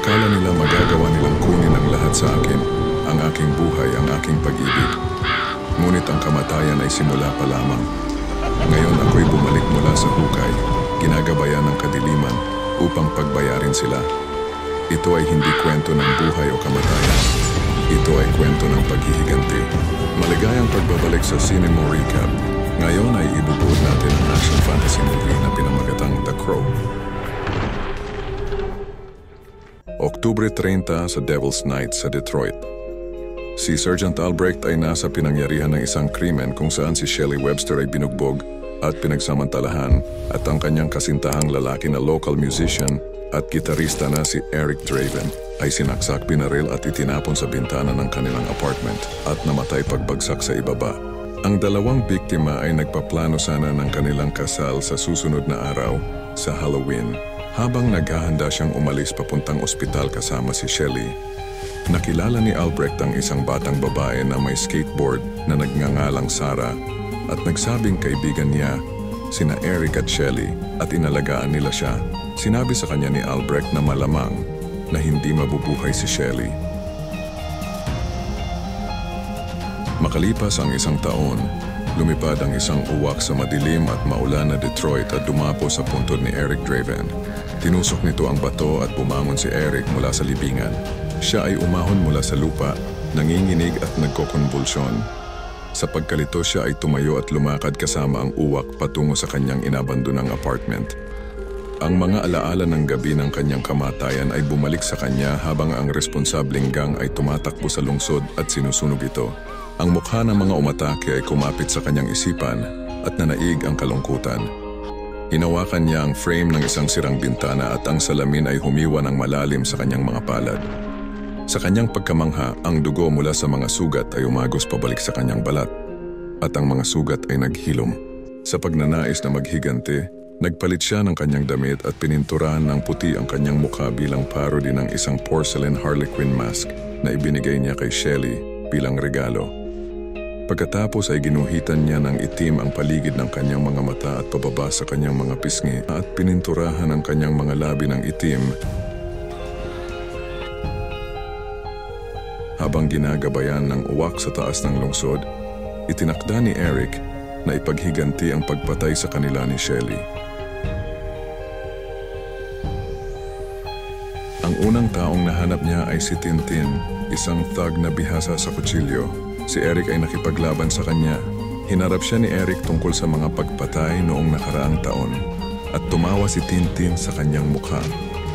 Akala nila magagawa nilang kunin ang lahat sa akin, ang aking buhay, ang aking pag-ibig. Ngunit ang kamatayan ay simula pa lamang. Ngayon ako'y bumalik mula sa hukay, ginagabayan ng kadiliman upang pagbayarin sila. Ito ay hindi kwento ng buhay o kamatayan. Ito ay kwento ng paghihiganti. Maligayang pagbabalik sa Cinema Recap. Ngayon ay ibubuod natin ang action fantasy movie na pinamagatang The Crow. Oktubre 30 sa Devil's Night sa Detroit. Si Sergeant Albrecht ay nasa pinangyarihan ng isang krimen kung saan si Shelley Webster ay binugbog at pinagsamantalahan at ang kanyang kasintahang lalaki na local musician at gitarista na si Eric Draven ay sinaksak, binaril at itinapon sa bintana ng kanilang apartment at namatay pagbagsak sa ibaba. Ang dalawang biktima ay nagpaplano sana ng kanilang kasal sa susunod na araw sa Halloween. Habang naghahanda siyang umalis papuntang ospital kasama si Shelley, nakilala ni Albrecht ang isang batang babae na may skateboard na nagngangalang Sarah at nagsabing kaibigan niya sina Eric at Shelley at inalagaan nila siya. Sinabi sa kanya ni Albrecht na malamang na hindi mabubuhay si Shelley. Makalipas ang isang taon, lumipad ang isang uwak sa madilim at maulan na Detroit at dumapo sa puntod ni Eric Draven. Tinusok nito ang bato at bumangon si Eric mula sa libingan. Siya ay umahon mula sa lupa, nanginginig at nagkokonvulsyon. Sa pagkalito siya ay tumayo at lumakad kasama ang uwak patungo sa kanyang inabandonang apartment. Ang mga alaala ng gabi ng kanyang kamatayan ay bumalik sa kanya habang ang responsableng gang ay tumatakbo sa lungsod at sinusunog ito. Ang mukha ng mga umatake ay kumapit sa kanyang isipan at nanaig ang kalungkutan. Hinawakan niya ang frame ng isang sirang bintana at ang salamin ay humiwa ng malalim sa kanyang mga palad. Sa kanyang pagkamangha, ang dugo mula sa mga sugat ay umagos pabalik sa kanyang balat at ang mga sugat ay naghilom. Sa pagnanais na maghiganti, nagpalit siya ng kanyang damit at pininturahan ng puti ang kanyang mukha bilang parody ng isang porcelain Harlequin mask na ibinigay niya kay Shelley bilang regalo. Pagkatapos ay ginuhitan niya ng itim ang paligid ng kanyang mga mata at pababa sa kanyang mga pisngi at pininturahan ang kanyang mga labi ng itim. Habang ginagabayan ng uwak sa taas ng lungsod, itinakda ni Eric na ipaghiganti ang pagpatay sa kanila ni Shelley. Ang unang taong nahanap niya ay si Tintin, isang thug na bihasa sa kutsilyo. Si Eric ay nakipaglaban sa kanya. Hinarap siya ni Eric tungkol sa mga pagpatay noong nakaraang taon at tumawa si Tintin sa kanyang mukha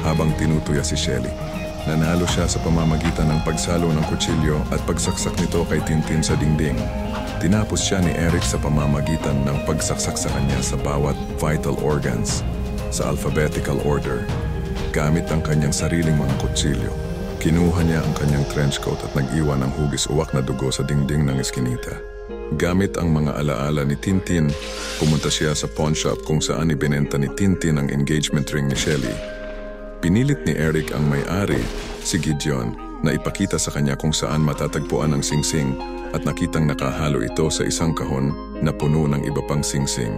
habang tinutuya si Shelley. Nanalo siya sa pamamagitan ng pagsalo ng kutsilyo at pagsaksak nito kay Tintin sa dingding. Tinapos siya ni Eric sa pamamagitan ng pagsaksak sa kanya sa bawat vital organs sa alphabetical order gamit ang kanyang sariling mga kutsilyo. Kinuha niya ang kanyang trenchcoat at nag-iwan ng hugis uwak na dugo sa dingding ng eskinita. Gamit ang mga alaala ni Tintin, pumunta siya sa pawn shop kung saan ibinenta ni Tintin ang engagement ring ni Shelley. Pinilit ni Eric ang may-ari, si Gideon, na ipakita sa kanya kung saan matatagpuan ang singsing at nakitang nakahalo ito sa isang kahon na puno ng iba pang singsing.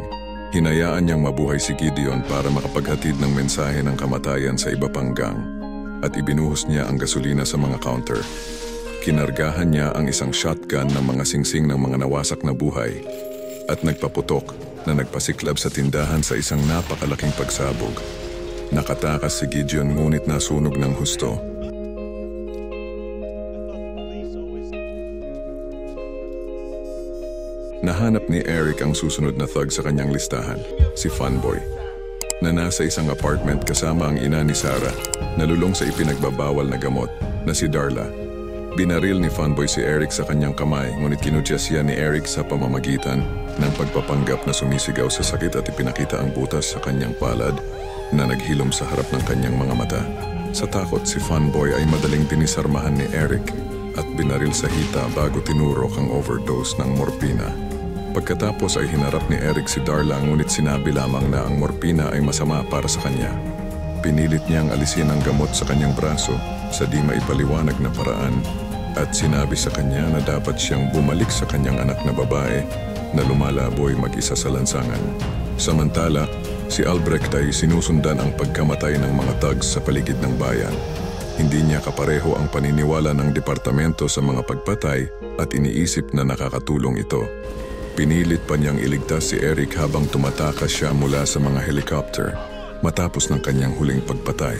Hinayaan niyang mabuhay si Gideon para makapaghatid ng mensahe ng kamatayan sa iba pang gang. At ibinuhos niya ang gasolina sa mga counter. Kinargahan niya ang isang shotgun ng mga singsing ng mga nawasak na buhay at nagpaputok na nagpasiklab sa tindahan sa isang napakalaking pagsabog. Nakatakas si Gideon ngunit nasunog ng husto. Nahanap ni Eric ang susunod na thug sa kanyang listahan, si Funboy, na nasa isang apartment kasama ang ina ni Sarah, nalulong sa ipinagbabawal na gamot na si Darla. Binaril ni Funboy si Eric sa kanyang kamay, ngunit kinutya siya ni Eric sa pamamagitan ng pagpapanggap na sumisigaw sa sakit at ipinakita ang butas sa kanyang palad na naghilom sa harap ng kanyang mga mata. Sa takot, si Funboy ay madaling dinisarmahan ni Eric at binaril sa hita bago tinurok ang overdose ng morpina. Pagkatapos ay hinarap ni Eric si Darla ngunit sinabi lamang na ang morpina ay masama para sa kanya. Pinilit niyang alisin ang gamot sa kanyang braso sa di maipaliwanag na paraan at sinabi sa kanya na dapat siyang bumalik sa kanyang anak na babae na lumalaboy mag-isa sa lansangan. Samantala, si Albrecht ay sinusundan ang pagkamatay ng mga thugs sa paligid ng bayan. Hindi niya kapareho ang paniniwala ng departamento sa mga pagpatay at iniisip na nakakatulong ito. Pinilit pa niyang iligtas si Eric habang tumatakas siya mula sa mga helicopter matapos ng kanyang huling pagpatay.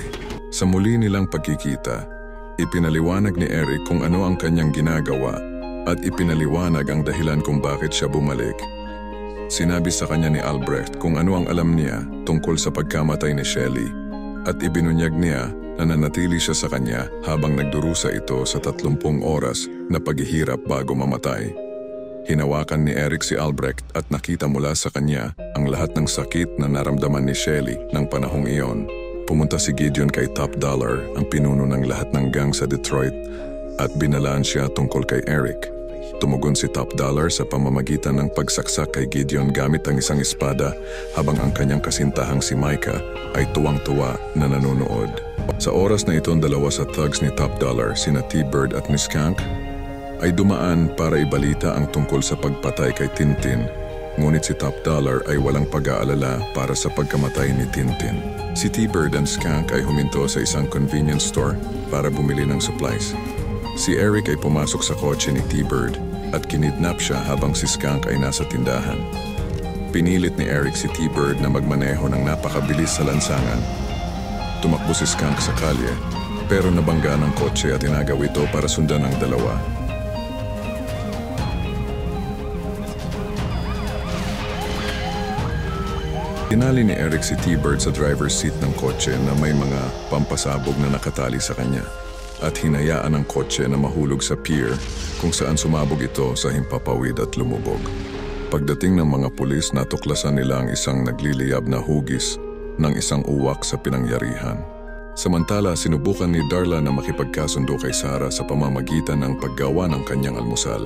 Sa muli nilang pagkikita, ipinaliwanag ni Eric kung ano ang kanyang ginagawa at ipinaliwanag ang dahilan kung bakit siya bumalik. Sinabi sa kanya ni Albrecht kung ano ang alam niya tungkol sa pagkamatay ni Shelley at ibinunyag niya na nanatili siya sa kanya habang nagdurusa ito sa 30 oras na paghihirap bago mamatay. Hinawakan ni Eric si Albrecht at nakita mula sa kanya ang lahat ng sakit na naramdaman ni Shelley ng panahong iyon. Pumunta si Gideon kay Top Dollar, ang pinuno ng lahat ng gang sa Detroit, at binalaan siya tungkol kay Eric. Tumugon si Top Dollar sa pamamagitan ng pagsaksak kay Gideon gamit ang isang espada habang ang kanyang kasintahang si Micah ay tuwang-tuwa na nanonood. Sa oras na ito, ang dalawa sa thugs ni Top Dollar, sina T-Bird at ni Skunk, ay dumaan para ibalita ang tungkol sa pagpatay kay Tintin. Ngunit si Top Dollar ay walang pag-aalala para sa pagkamatay ni Tintin. Si T-Bird and Skunk ay huminto sa isang convenience store para bumili ng supplies. Si Eric ay pumasok sa kotse ni T-Bird at kinidnap siya habang si Skunk ay nasa tindahan. Pinilit ni Eric si T-Bird na magmaneho ng napakabilis sa lansangan. Tumakbo si Skunk sa kalye pero nabangga ng kotse at inagaw ito para sundan ang dalawa. Tinali ni Eric si T-Bird sa driver's seat ng kotse na may mga pampasabog na nakatali sa kanya at hinayaan ang kotse na mahulog sa pier kung saan sumabog ito sa himpapawid at lumubog. Pagdating ng mga pulis, natuklasan nila ang isang nagliliyab na hugis ng isang uwak sa pinangyarihan. Samantala, sinubukan ni Darla na makipagkasundo kay Sarah sa pamamagitan ng paggawa ng kanyang almusal.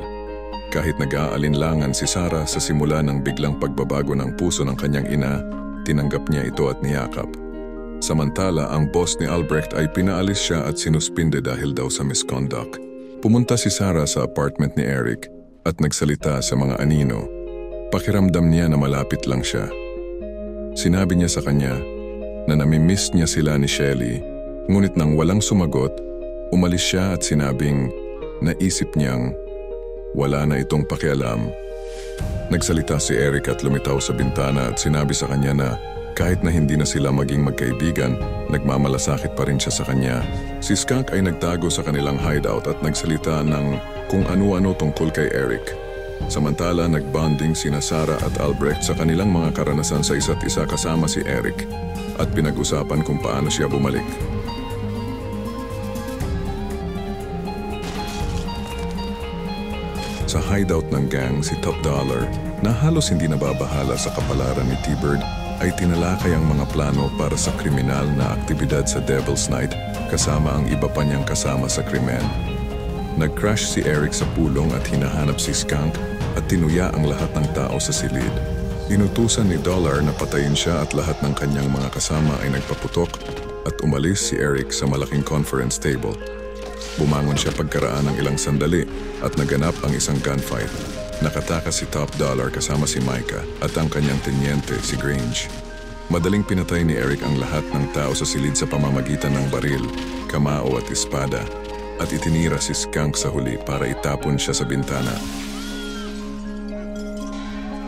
Kahit nag-aalinlangan si Sarah sa simula ng biglang pagbabago ng puso ng kanyang ina, tinanggap niya ito at niyakap. Samantala, ang boss ni Albrecht ay pinaalis siya at sinuspinde dahil daw sa misconduct. Pumunta si Sarah sa apartment ni Eric at nagsalita sa mga anino. Pakiramdam niya na malapit lang siya. Sinabi niya sa kanya na namimiss niya sila ni Shelley, ngunit nang walang sumagot, umalis siya at sinabing naisip niyang wala na itong pakialam. Nagsalita si Eric at lumitaw sa bintana at sinabi sa kanya na kahit na hindi na sila maging magkaibigan, nagmamalasakit pa rin siya sa kanya. Si Skunk ay nagtago sa kanilang hideout at nagsalita ng kung ano-ano tungkol kay Eric. Samantala, nagbonding sina Sarah at Albrecht sa kanilang mga karanasan sa isa't isa kasama si Eric at pinag-usapan kung paano siya bumalik. Sa hideout ng gang, si Top Dollar, na halos hindi nababahala sa kapalaran ni T-Bird, ay tinalakay ang mga plano para sa kriminal na aktibidad sa Devil's Night kasama ang iba pa niyang kasama sa krimen. Nag-crash si Eric sa pulong at hinahanap si Skunk at tinuya ang lahat ng tao sa silid. Inutusan ni Dollar na patayin siya at lahat ng kanyang mga kasama ay nagpaputok at umalis si Eric sa malaking conference table. Bumangon siya pagkaraan ng ilang sandali at naganap ang isang gunfight. Nakatakas si Top Dollar kasama si Micah at ang kanyang tenyente si Grange. Madaling pinatay ni Eric ang lahat ng tao sa silid sa pamamagitan ng baril, kamao at espada at itinira si Skunk sa huli para itapon siya sa bintana.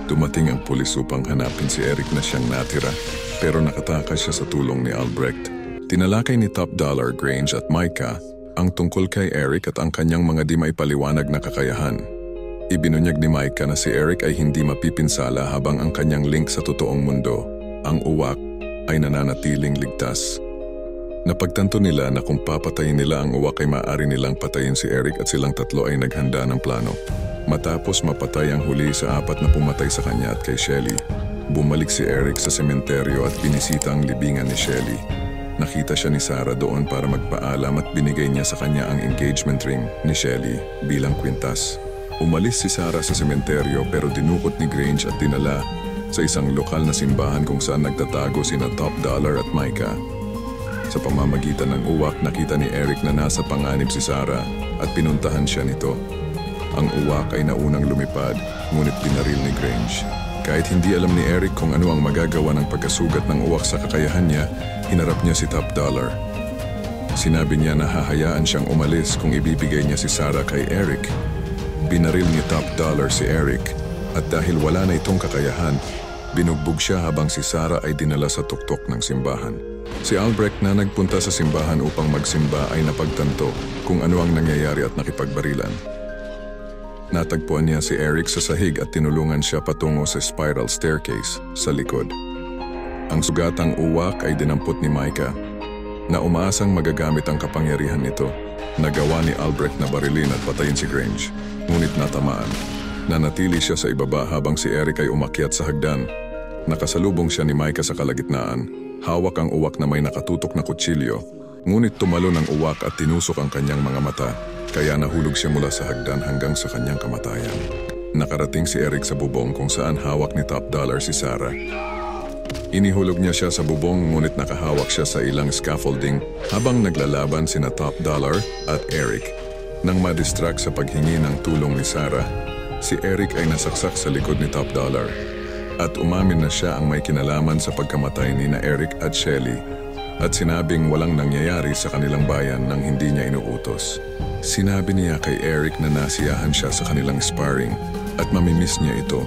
Dumating ang pulis upang hanapin si Eric na siyang natira pero nakatakas siya sa tulong ni Albrecht. Tinalakay ni Top Dollar, Grange at Micah ang tungkol kay Eric at ang kanyang mga di maipaliwanag na kakayahan. Ibinunyag ni Micah na si Eric ay hindi mapipinsala habang ang kanyang link sa totoong mundo, ang uwak, ay nananatiling ligtas. Napagtanto nila na kung papatayin nila ang uwak ay maaari nilang patayin si Eric at silang tatlo ay naghanda ng plano. Matapos mapatay ang huli sa apat na pumatay sa kanya at kay Shelley, bumalik si Eric sa sementeryo at binisita ang libingan ni Shelley. Nakita siya ni Sarah doon para magpaalam at binigay niya sa kanya ang engagement ring ni Shelley bilang kwintas. Umalis si Sarah sa sementeryo pero dinukot ni Grange at dinala sa isang lokal na simbahan kung saan nagtatago sina Top Dollar at Micah. Sa pamamagitan ng uwak, nakita ni Eric na nasa panganib si Sarah at pinuntahan siya nito. Ang uwak ay naunang lumipad, ngunit binaril ni Grange. Kahit hindi alam ni Eric kung ano ang magagawa ng pagkasugat ng uwak sa kakayahan niya, hinarap niya si Top Dollar. Sinabi niya na hahayaan siyang umalis kung ibibigay niya si Sarah kay Eric. Binaril ni Top Dollar si Eric at dahil wala na itong kakayahan, binugbog siya habang si Sarah ay dinala sa tuktok ng simbahan. Si Albrecht na nagpunta sa simbahan upang magsimba ay napagtanto kung ano ang nangyayari at nakipagbarilan. Natagpuan niya si Eric sa sahig at tinulungan siya patungo sa spiral staircase sa likod. Ang sugatang uwak ay dinampot ni Micah na umaasang magagamit ang kapangyarihan nito. Nagawa ni Albrecht na barilin at patayin si Grange, ngunit natamaan. Nanatili siya sa ibaba habang si Eric ay umakyat sa hagdan. Nakasalubong siya ni Micah sa kalagitnaan. Hawak ang uwak na may nakatutok na kutsilyo, ngunit tumalo ng uwak at tinusok ang kanyang mga mata, kaya nahulog siya mula sa hagdan hanggang sa kanyang kamatayan. Nakarating si Eric sa bubong kung saan hawak ni Top Dollar si Sarah. Inihulog niya siya sa bubong ngunit nakahawak siya sa ilang scaffolding habang naglalaban sina Top Dollar at Eric. Nang madistract sa paghingi ng tulong ni Sarah, si Eric ay nasaksak sa likod ni Top Dollar at umamin na siya ang may kinalaman sa pagkamatay ni na Eric at Shelly at sinabing walang nangyayari sa kanilang bayan nang hindi niya inuutos. Sinabi niya kay Eric na nasiyahan siya sa kanilang sparring at mamimiss niya ito.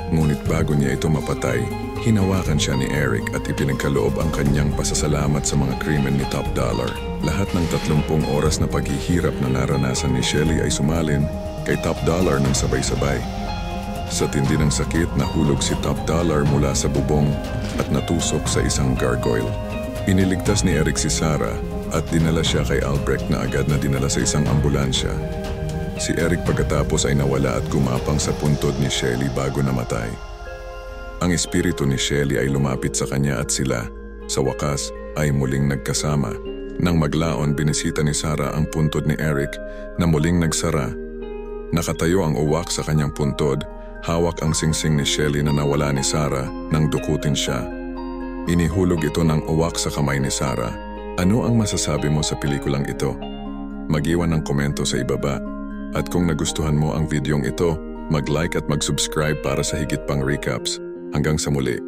Ngunit bago niya ito mapatay, hinawakan siya ni Eric at ipinagkaloob ang kanyang pasasalamat sa mga krimen ni Top Dollar. Lahat ng 30 oras na paghihirap na naranasan ni Shelly ay sumalin kay Top Dollar ng sabay-sabay. Sa tindi ng sakit, nahulog si Top Dollar mula sa bubong at natusok sa isang gargoyle. Iniligtas ni Eric si Sarah at dinala siya kay Albrecht na agad na dinala sa isang ambulansya. Si Eric pagkatapos ay nawala at gumapang sa puntod ni Shelly bago namatay. Ang espiritu ni Shelly ay lumapit sa kanya at sila, sa wakas, ay muling nagkasama. Nang maglaon, binisita ni Sarah ang puntod ni Eric na muling nagsara. Nakatayo ang uwak sa kanyang puntod, hawak ang singsing ni Shelly na nawala ni Sarah nang dukutin siya. Inihulog ito ng uwak sa kamay ni Sarah. Ano ang masasabi mo sa pelikulang ito? Mag-iwan ng komento sa ibaba. At kung nagustuhan mo ang videong ito, mag-like at mag-subscribe para sa higit pang recaps. Hanggang sa muli.